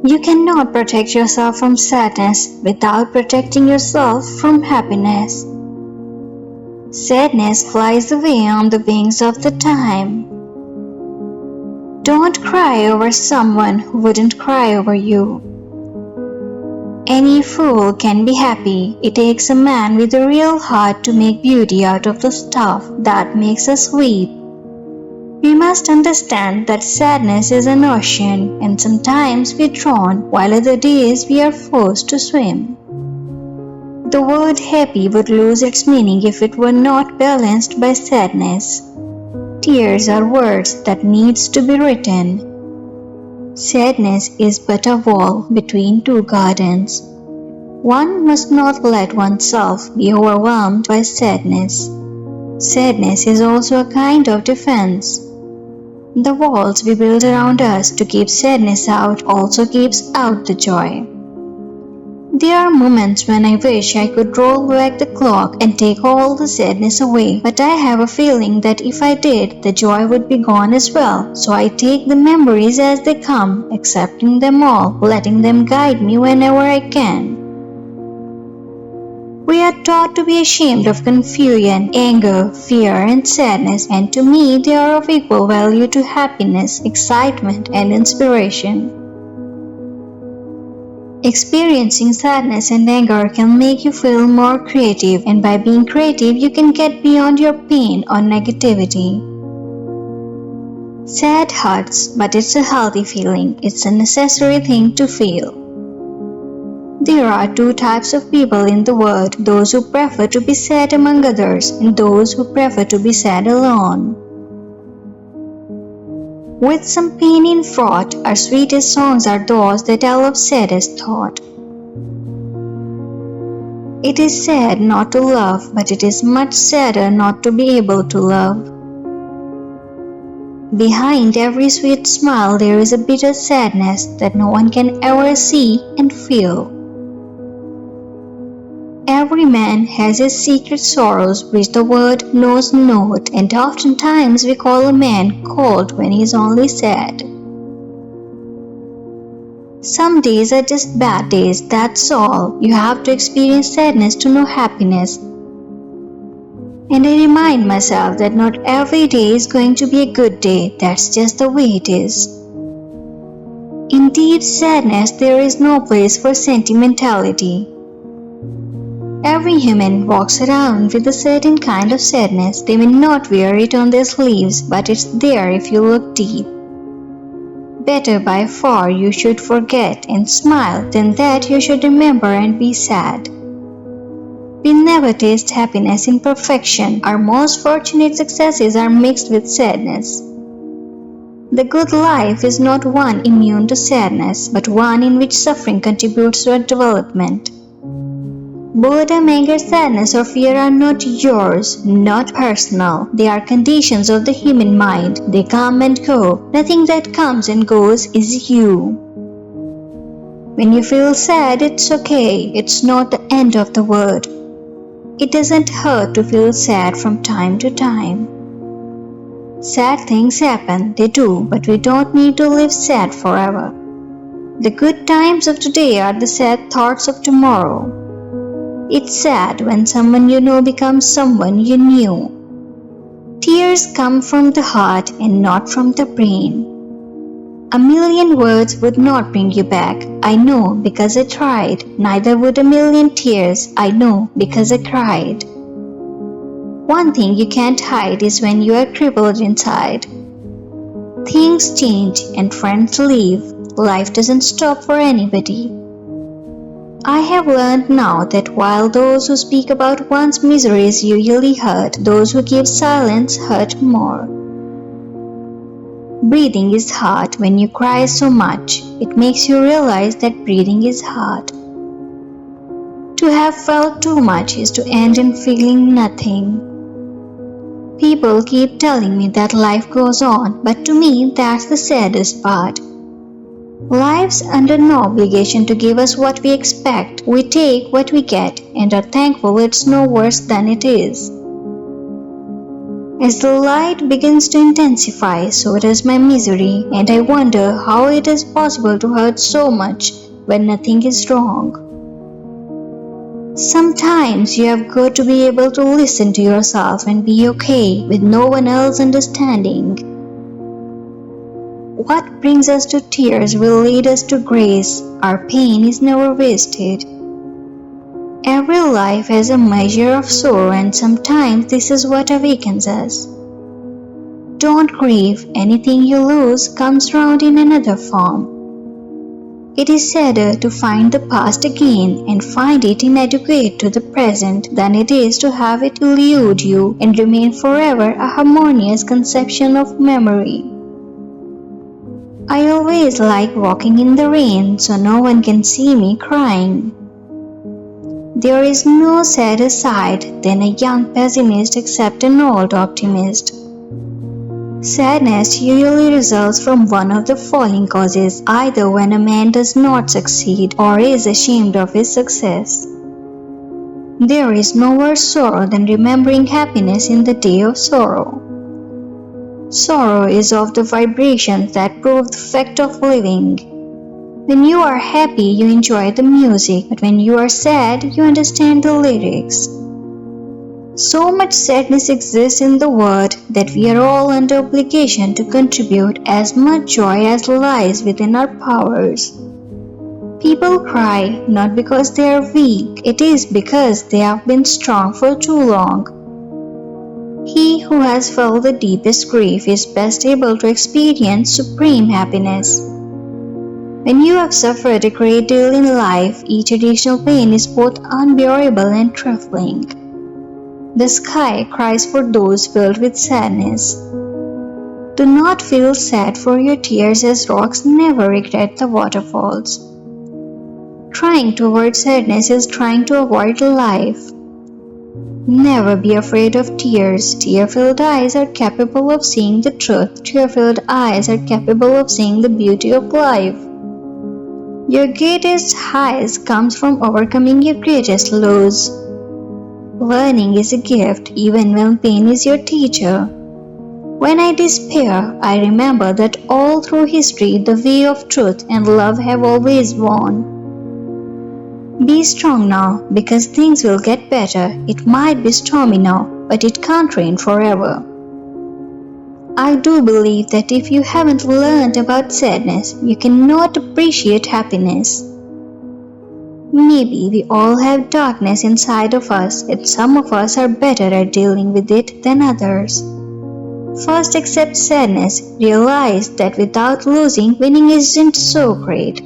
You cannot protect yourself from sadness without protecting yourself from happiness. Sadness flies away on the wings of the time. Don't cry over someone who wouldn't cry over you. Any fool can be happy. It takes a man with a real heart to make beauty out of the stuff that makes us weep. We must understand that sadness is an ocean, and sometimes we drown, while other days we are forced to swim. The word happy would lose its meaning if it were not balanced by sadness. Tears are words that needs to be written. Sadness is but a wall between two gardens. One must not let oneself be overwhelmed by sadness. Sadness is also a kind of defense. The walls we build around us to keep sadness out also keeps out the joy. There are moments when I wish I could roll back the clock and take all the sadness away, but I have a feeling that if I did, the joy would be gone as well. So I take the memories as they come, accepting them all, letting them guide me whenever I can. We are taught to be ashamed of confusion, anger, fear, and sadness, and to me they are of equal value to happiness, excitement, and inspiration. Experiencing sadness and anger can make you feel more creative, and by being creative you can get beyond your pain or negativity. Sad hurts, but it's a healthy feeling. It's a necessary thing to feel. There are two types of people in the world, those who prefer to be sad among others and those who prefer to be sad alone. With some pain in fraught, our sweetest songs are those that tell of saddest thought. It is sad not to love, but it is much sadder not to be able to love. Behind every sweet smile there is a bitter sadness that no one can ever see and feel. Every man has his secret sorrows which the world knows not, and oftentimes we call a man cold when he is only sad. Some days are just bad days, that's all. You have to experience sadness to know happiness. And I remind myself that not every day is going to be a good day, that's just the way it is. In deep sadness there is no place for sentimentality. Every human walks around with a certain kind of sadness. They may not wear it on their sleeves, but it's there if you look deep. Better by far you should forget and smile than that you should remember and be sad. We never taste happiness in perfection. Our most fortunate successes are mixed with sadness. The good life is not one immune to sadness, but one in which suffering contributes to our development. Boredom, anger, sadness, or fear are not yours, not personal. They are conditions of the human mind. They come and go. Nothing that comes and goes is you. When you feel sad, it's okay. It's not the end of the world. It doesn't hurt to feel sad from time to time. Sad things happen, they do, but we don't need to live sad forever. The good times of today are the sad thoughts of tomorrow. It's sad when someone you know becomes someone you knew. Tears come from the heart and not from the brain. A million words would not bring you back. I know because I tried. Neither would a million tears. I know because I cried. One thing you can't hide is when you are crippled inside. Things change and friends leave. Life doesn't stop for anybody. I have learned now that while those who speak about one's miseries usually hurt, those who keep silence hurt more. Breathing is hard when you cry so much. It makes you realize that breathing is hard. To have felt too much is to end in feeling nothing. People keep telling me that life goes on, but to me that's the saddest part. Life's under no obligation to give us what we expect. We take what we get and are thankful it's no worse than it is. As the light begins to intensify, so does my misery, and I wonder how it is possible to hurt so much when nothing is wrong. Sometimes you have got to be able to listen to yourself and be okay with no one else understanding. What brings us to tears will lead us to grace. Our pain is never wasted. Every life has a measure of sorrow, and sometimes this is what awakens us. Don't grieve, anything you lose comes round in another form. It is sadder to find the past again and find it inadequate to the present than it is to have it elude you and remain forever a harmonious conception of memory. I always like walking in the rain so no one can see me crying. There is no sadder sight than a young pessimist except an old optimist. Sadness usually results from one of the following causes, either when a man does not succeed or is ashamed of his success. There is no worse sorrow than remembering happiness in the day of sorrow. Sorrow is of the vibrations that prove the fact of living. When you are happy, you enjoy the music, but when you are sad, you understand the lyrics. So much sadness exists in the world that we are all under obligation to contribute as much joy as lies within our powers. People cry not because they are weak, it is because they have been strong for too long. He who has felt the deepest grief is best able to experience supreme happiness. When you have suffered a great deal in life, each additional pain is both unbearable and trifling. The sky cries for those filled with sadness. Do not feel sad for your tears, as rocks never regret the waterfalls. Trying to avoid sadness is trying to avoid life. Never be afraid of tears. Tear-filled eyes are capable of seeing the truth. Tear-filled eyes are capable of seeing the beauty of life. Your greatest highs comes from overcoming your greatest lows. Learning is a gift, even when pain is your teacher. When I despair, I remember that all through history the way of truth and love have always won. Be strong now, because things will get better. It might be stormy now, but it can't rain forever. I do believe that if you haven't learned about sadness, you cannot appreciate happiness. Maybe we all have darkness inside of us, and some of us are better at dealing with it than others. First accept sadness, realize that without losing, winning isn't so great.